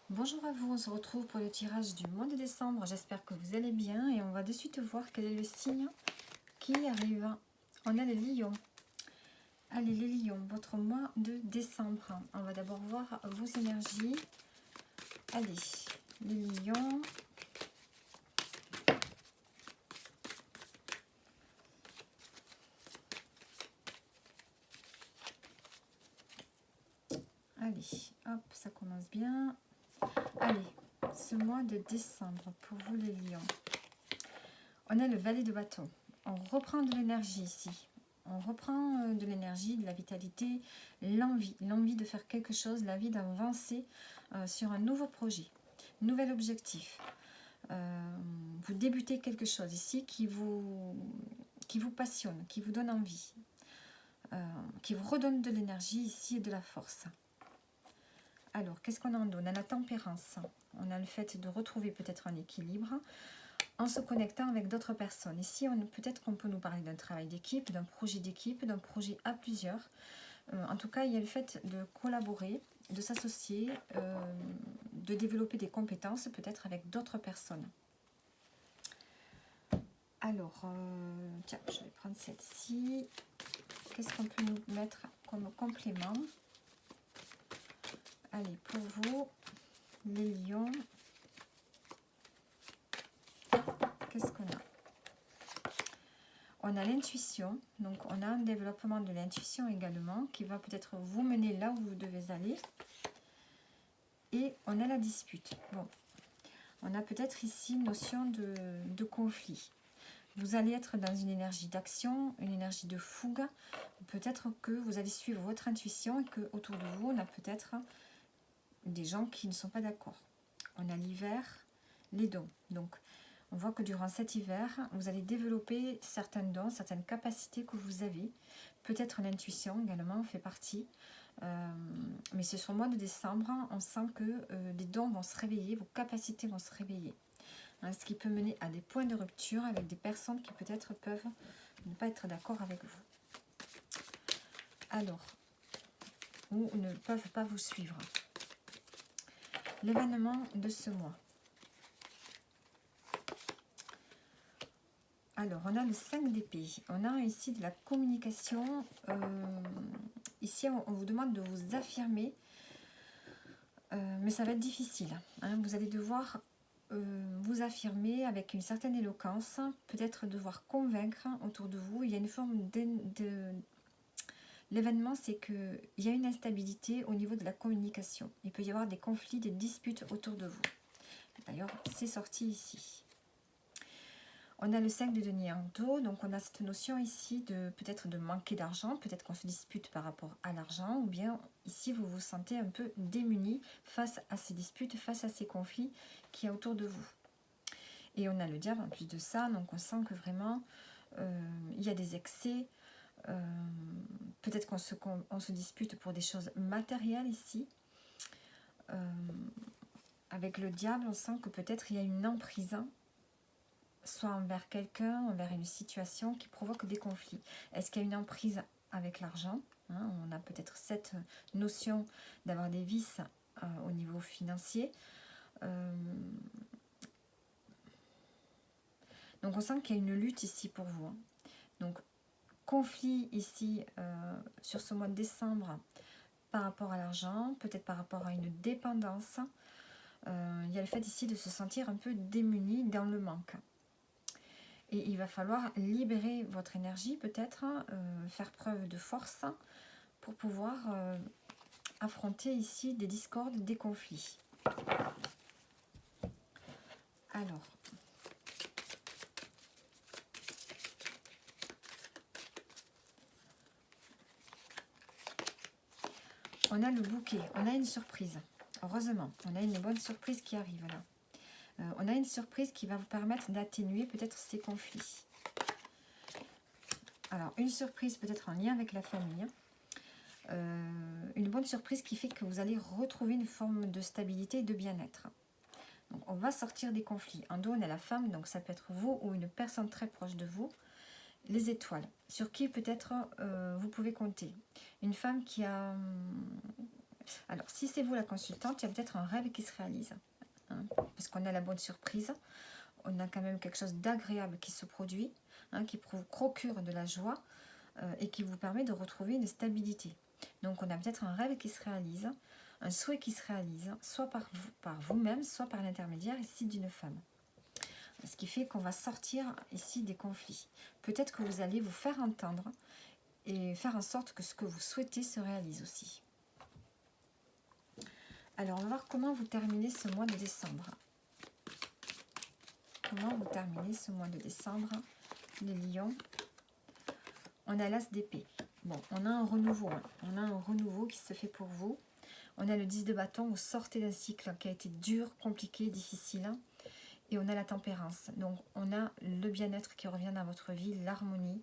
Bonjour à vous, on se retrouve pour le tirage du mois de décembre. J'espère que vous allez bien et on va de suite voir quel est le signe qui arrive. On a les lions. Allez les lions, votre mois de décembre. On va d'abord voir vos énergies. Allez, les lions. Allez, hop, ça commence bien. Allez, ce mois de décembre pour vous les lions. On a le valet de bâton. On reprend de l'énergie ici. On reprend de l'énergie, de la vitalité, l'envie de faire quelque chose, l'envie d'avancer sur un nouveau projet, nouvel objectif. Vous débutez quelque chose ici qui vous passionne, qui vous donne envie, qui vous redonne de l'énergie ici et de la force. Alors, qu'est-ce qu'on en donne? On a la tempérance, on a le fait de retrouver peut-être un équilibre, en se connectant avec d'autres personnes. Ici, peut-être qu'on peut nous parler d'un travail d'équipe, d'un projet à plusieurs. En tout cas, il y a le fait de collaborer, de s'associer, de développer des compétences peut-être avec d'autres personnes. Alors, tiens, je vais prendre celle-ci. Qu'est-ce qu'on peut nous mettre comme complément? Allez, pour vous, les lions, qu'est-ce qu'on a? On a l'intuition, donc on a un développement de l'intuition également qui va peut-être vous mener là où vous devez aller. Et on a la dispute. Bon, on a peut-être ici une notion de conflit. Vous allez être dans une énergie d'action, une énergie de fougue. Peut-être que vous allez suivre votre intuition et qu'autour de vous, on a peut-être des gens qui ne sont pas d'accord. On a l'hiver, les dons. Donc, on voit que durant cet hiver, vous allez développer certains dons, certaines capacités que vous avez. Peut-être l'intuition également fait partie. Mais c'est sur le mois de décembre, on sent que des dons vont se réveiller, vos capacités vont se réveiller. Hein, ce qui peut mener à des points de rupture avec des personnes qui peut-être peuvent ne pas être d'accord avec vous. Alors, ou ne peuvent pas vous suivre. L'événement de ce mois. Alors, on a le 5 d'épée. On a ici de la communication. Ici, on vous demande de vous affirmer. Mais ça va être difficile. Hein. Vous allez devoir vous affirmer avec une certaine éloquence. Peut-être devoir convaincre autour de vous. Il y a une forme de... L'événement, c'est qu'il y a une instabilité au niveau de la communication. Il peut y avoir des conflits, des disputes autour de vous. D'ailleurs, c'est sorti ici. On a le 5 de denier en dos, donc on a cette notion ici de peut-être de manquer d'argent, peut-être qu'on se dispute par rapport à l'argent, ou bien ici vous vous sentez un peu démuni face à ces disputes, face à ces conflits qu'il y a autour de vous. Et on a le diable en plus de ça, donc on sent que vraiment il y a des excès, peut-être qu'on se dispute pour des choses matérielles ici. Avec le diable, on sent que peut-être il y a une emprise, soit envers quelqu'un, envers une situation qui provoque des conflits. Est-ce qu'il y a une emprise avec l'argent? Hein, on a peut-être cette notion d'avoir des vices au niveau financier. Donc on sent qu'il y a une lutte ici pour vous. Hein. Donc conflit ici sur ce mois de décembre par rapport à l'argent, peut-être par rapport à une dépendance. Il y a le fait ici de se sentir un peu démuni dans le manque. Et il va falloir libérer votre énergie peut-être, faire preuve de force pour pouvoir affronter ici des discordes, des conflits. Alors, on a le bouquet, on a une surprise. Heureusement, on a une bonne surprise qui arrive là. On a une surprise qui va vous permettre d'atténuer peut-être ces conflits. Alors, une surprise peut-être en lien avec la famille. Une bonne surprise qui fait que vous allez retrouver une forme de stabilité et de bien-être. Donc, on va sortir des conflits. En dos, on a la femme, donc ça peut être vous ou une personne très proche de vous. Les étoiles, sur qui peut-être vous pouvez compter. Une femme qui a Alors, si c'est vous la consultante, il y a peut-être un rêve qui se réalise. Hein, parce qu'on a la bonne surprise. On a quand même quelque chose d'agréable qui se produit, hein, qui vous procure de la joie et qui vous permet de retrouver une stabilité. Donc, on a peut-être un rêve qui se réalise, un souhait qui se réalise, soit par vous-même, soit par l'intermédiaire ici d'une femme. Ce qui fait qu'on va sortir ici des conflits. Peut-être que vous allez vous faire entendre et faire en sorte que ce que vous souhaitez se réalise aussi. Alors, on va voir comment vous terminez ce mois de décembre. Comment vous terminez ce mois de décembre, les lions? On a l'as d'épée. Bon, on a un renouveau. Hein. On a un renouveau qui se fait pour vous. On a le 10 de bâton. Vous sortez d'un cycle qui a été dur, compliqué, difficile. Et on a la tempérance. Donc, on a le bien-être qui revient dans votre vie, l'harmonie.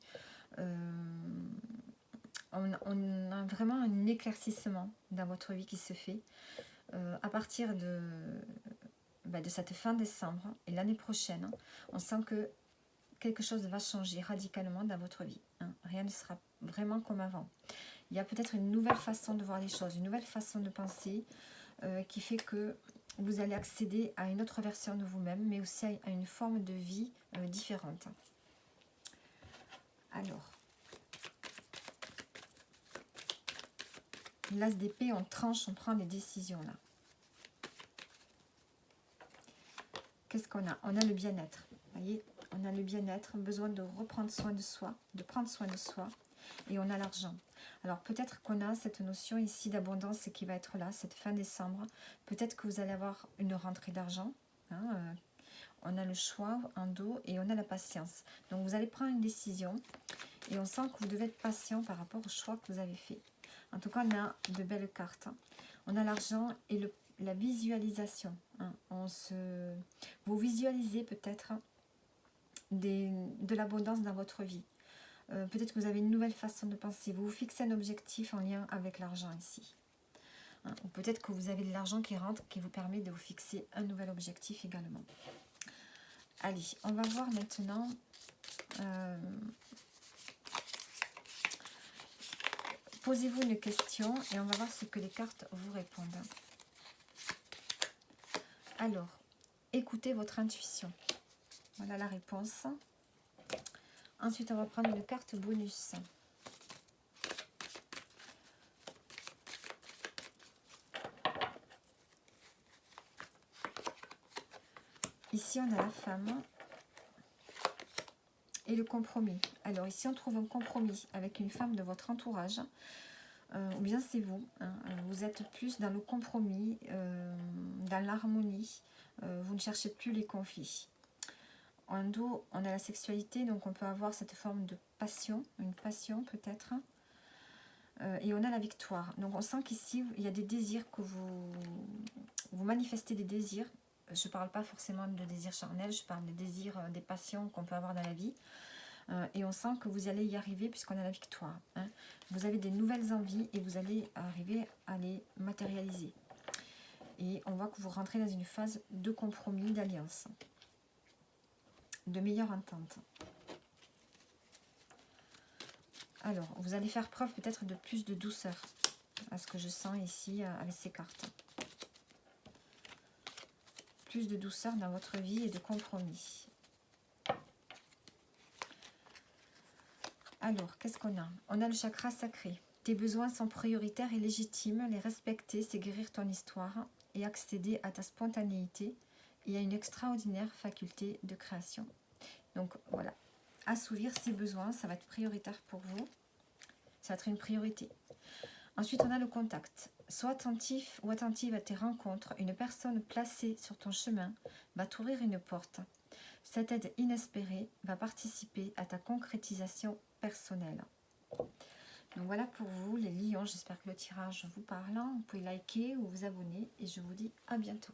On a vraiment un éclaircissement dans votre vie qui se fait. À partir de cette fin décembre et l'année prochaine, on sent que quelque chose va changer radicalement dans votre vie. Hein. Rien ne sera vraiment comme avant. Il y a peut-être une nouvelle façon de voir les choses, une nouvelle façon de penser qui fait que vous allez accéder à une autre version de vous-même, mais aussi à une forme de vie différente. Alors, l'as d'épée, on tranche, on prend des décisions là. Qu'est-ce qu'on a? On a le bien-être. Vous voyez, on a le bien-être, besoin de reprendre soin de soi, de prendre soin de soi. Et on a l'argent. Alors peut-être qu'on a cette notion ici d'abondance qui va être là, cette fin décembre. Peut-être que vous allez avoir une rentrée d'argent. Hein, on a le choix en dos et on a la patience. Donc vous allez prendre une décision et on sent que vous devez être patient par rapport au choix que vous avez fait. En tout cas, on a de belles cartes. On a l'argent et la visualisation. Hein. Vous visualisez peut-être de l'abondance dans votre vie. Peut-être que vous avez une nouvelle façon de penser. Vous vous fixez un objectif en lien avec l'argent ici. Hein. Ou peut-être que vous avez de l'argent qui rentre, qui vous permet de vous fixer un nouvel objectif également. Allez, on va voir maintenant... Posez-vous une question et on va voir ce que les cartes vous répondent. Alors, écoutez votre intuition. Voilà la réponse. Ensuite, on va prendre une carte bonus. Ici, on a la femme et le compromis. Alors ici, on trouve un compromis avec une femme de votre entourage. Ou bien c'est vous. Hein, vous êtes plus dans le compromis, dans l'harmonie. Vous ne cherchez plus les conflits. En dos, on a la sexualité, donc on peut avoir cette forme de passion, une passion peut-être. Et on a la victoire. Donc on sent qu'ici, il y a des désirs que vous manifestez des désirs. Je ne parle pas forcément de désirs charnels, je parle des désirs, des passions qu'on peut avoir dans la vie. Et on sent que vous allez y arriver puisqu'on a la victoire. Hein. Vous avez des nouvelles envies et vous allez arriver à les matérialiser. Et on voit que vous rentrez dans une phase de compromis, d'alliance, de meilleure entente. Alors, vous allez faire preuve peut-être de plus de douceur, à ce que je sens ici avec ces cartes. Plus de douceur dans votre vie et de compromis. Alors, qu'est-ce qu'on a? On a le chakra sacré. Tes besoins sont prioritaires et légitimes. Les respecter, c'est guérir ton histoire et accéder à ta spontanéité et à une extraordinaire faculté de création. Donc, voilà. Assouvir ses besoins, ça va être prioritaire pour vous. Ça va être une priorité. Ensuite, on a le contact. Sois attentif ou attentive à tes rencontres. Une personne placée sur ton chemin va t'ouvrir une porte. Cette aide inespérée va participer à ta concrétisation personnelle. Donc voilà pour vous les lions. J'espère que le tirage vous parle. Vous pouvez liker ou vous abonner et je vous dis à bientôt.